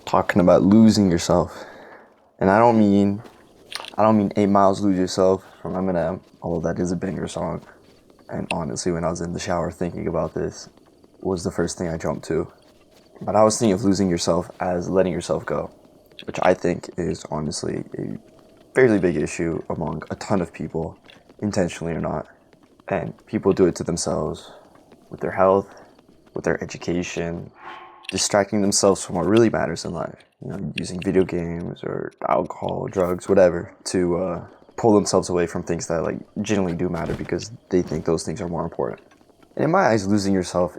talking about losing yourself. And I don't mean 8 Miles Lose Yourself from Eminem, although that is a banger song. And honestly, when I was in the shower thinking about this, was the first thing I jumped to. But I was thinking of losing yourself as letting yourself go, which I think is honestly a fairly big issue among a ton of people, intentionally or not. And people do it to themselves with their health, with their education, distracting themselves from what really matters in life. Using video games or alcohol, drugs, whatever, to pull themselves away from things that genuinely do matter because they think those things are more important. And in my eyes, losing yourself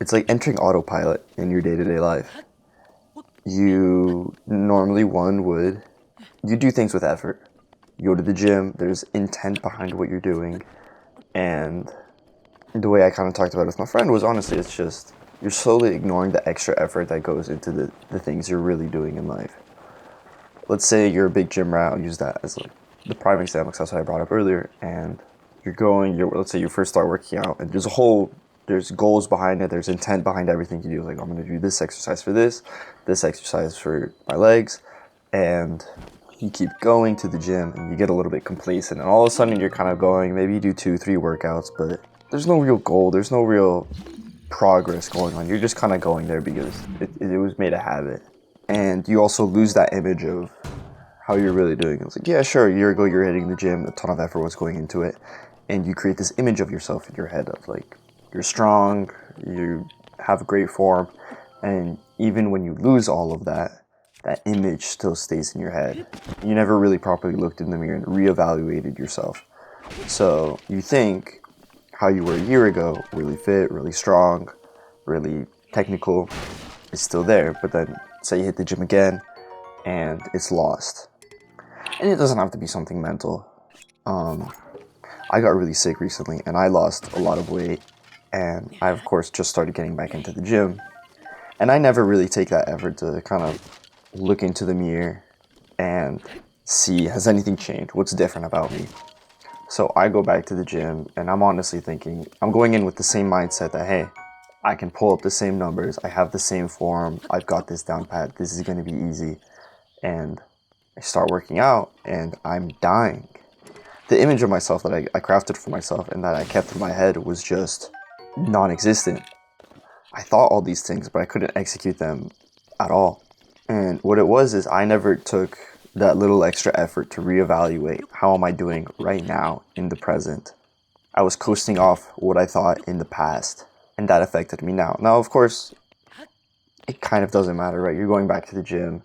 it's like entering autopilot in your day-to-day life. You normally you do things with effort. You go to the gym, there's intent behind what you're doing, and the way I kind of talked about it with my friend was honestly, it's just you're slowly ignoring the extra effort that goes into the things you're really doing in life. Let's say you're a big gym rat, I'll use that as the prime example because that's what I brought up earlier, and let's say you first start working out, and there's goals behind it, there's intent behind everything you do, like I'm going to do this exercise for this exercise for my legs, and you keep going to the gym and you get a little bit complacent, and all of a sudden you're kind of going, maybe you do 2-3 workouts, but there's no real goal, there's no real progress going on. You're just kind of going there because it was made a habit. And you also lose that image of how you're really doing. It's like, yeah, sure, a year ago you're hitting the gym, a ton of effort was going into it, and you create this image of yourself in your head of you're strong, you have great form, and even when you lose all of that image still stays in your head. You never really properly looked in the mirror and reevaluated yourself. So you think how you were a year ago, really fit, really strong, really technical, is still there, but then say you hit the gym again and it's lost. And it doesn't have to be something mental. I got really sick recently and I lost a lot of weight, and I of course just started getting back into the gym, and I never really take that effort to kind of look into the mirror and see, has anything changed, what's different about me. So I go back to the gym and I'm honestly thinking, I'm going in with the same mindset that, hey, I can pull up the same numbers, I have the same form, I've got this down pat, this is going to be easy. And I start working out and I'm dying. The image of myself that I crafted for myself and that I kept in my head was just non-existent. I thought all these things, but I couldn't execute them at all. And what it was is I never took that little extra effort to reevaluate how am I doing right now in the present. I was coasting off what I thought in the past, and that affected me now. Now, of course, it kind of doesn't matter, right? You're going back to the gym,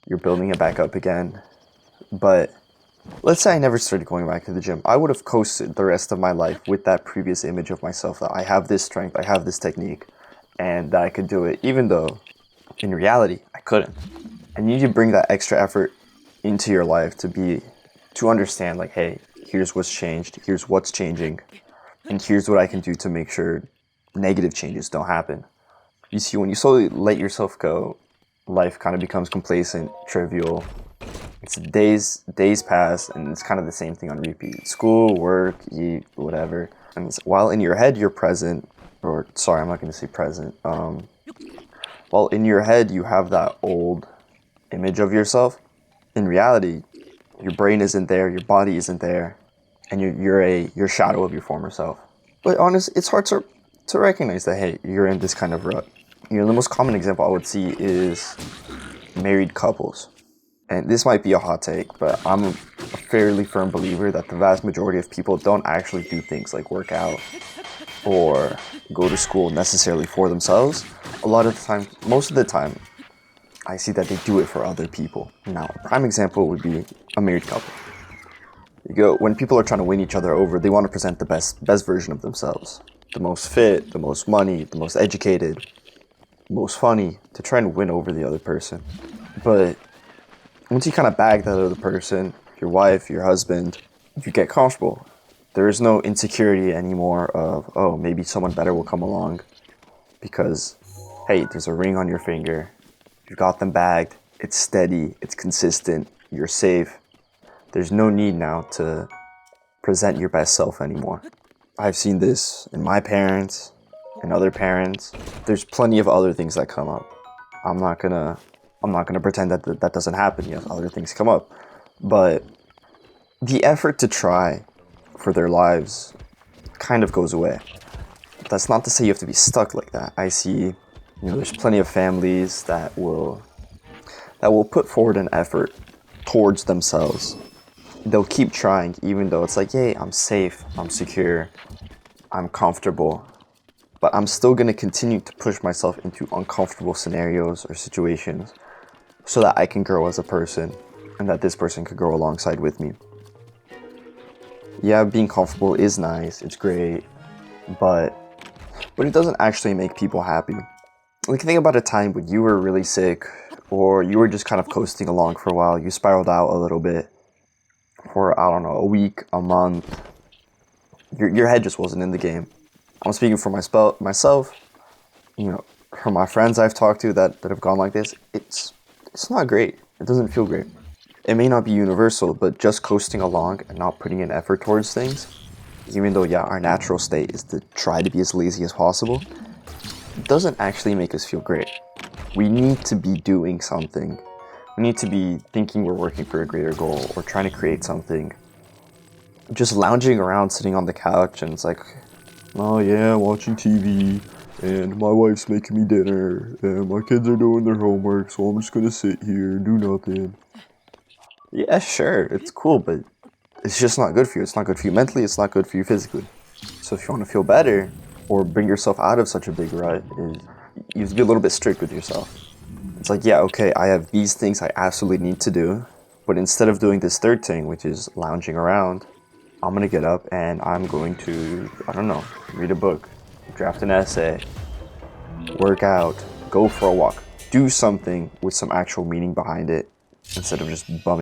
you're building it back up again. But let's say I never started going back to the gym. I would have coasted the rest of my life with that previous image of myself that I have this strength, I have this technique, and that I could do it, even though in reality, I couldn't. And you need to bring that extra effort into your life to understand hey, here's what's changed, here's what's changing, and here's what I can do to make sure negative changes don't happen. You see, when you slowly let yourself go, life kind of becomes complacent, trivial. It's days pass, and it's kind of the same thing on repeat. School, work, eat, whatever. And while in your head you're present, or sorry, I'm not going to say present. While in your head you have that old image of yourself, in reality, your brain isn't there, your body isn't there, and you're a shadow of your former self. But honestly, it's hard to recognize that, hey, you're in this kind of rut. The most common example I would see is married couples. And this might be a hot take, but I'm a fairly firm believer that the vast majority of people don't actually do things like work out or go to school necessarily for themselves. A lot of the time, most of the time, I see that they do it for other people. Now, a prime example would be a married couple. When people are trying to win each other over, they want to present the best version of themselves. The most fit, the most money, the most educated, most funny, to try and win over the other person. But once you kind of bag that other person, your wife, your husband, you get comfortable. There is no insecurity anymore of, oh, maybe someone better will come along because, hey, there's a ring on your finger. You've got them bagged. It's steady. It's consistent. You're safe. There's no need now to present your best self anymore. I've seen this in my parents and other parents. There's plenty of other things that come up. I'm not gonna I'm not going to pretend that that doesn't happen. Yes, other things come up. But the effort to try for their lives kind of goes away. That's not to say you have to be stuck like that. I see, there's plenty of families that will put forward an effort towards themselves. They'll keep trying even though it's like, hey, I'm safe, I'm secure, I'm comfortable. But I'm still going to continue to push myself into uncomfortable scenarios or situations so that I can grow as a person and that this person could grow alongside with me. Yeah, being comfortable is nice, it's great, but it doesn't actually make people happy. Like, think about a time when you were really sick or you were just kind of coasting along for a while, you spiraled out a little bit for, I don't know, a week, a month. Your head just wasn't in the game. I'm speaking for myself, from my friends I've talked to that have gone like this. It's not great. It doesn't feel great. It may not be universal, but just coasting along and not putting in effort towards things, even though, yeah, our natural state is to try to be as lazy as possible, doesn't actually make us feel great. We need to be doing something. We need to be thinking we're working for a greater goal or trying to create something. Just lounging around, sitting on the couch, and it's like, oh yeah, watching TV, and my wife's making me dinner, and my kids are doing their homework, so I'm just gonna sit here and do nothing. Yeah, sure, it's cool, but it's just not good for you. It's not good for you mentally, it's not good for you physically. So if you want to feel better or bring yourself out of such a big rut, you have to be a little bit strict with yourself. It's like, yeah, okay, I have these things I absolutely need to do, but instead of doing this third thing, which is lounging around, I'm gonna get up and I'm going to, I don't know, read a book, draft an essay, work out, go for a walk, do something with some actual meaning behind it instead of just bumming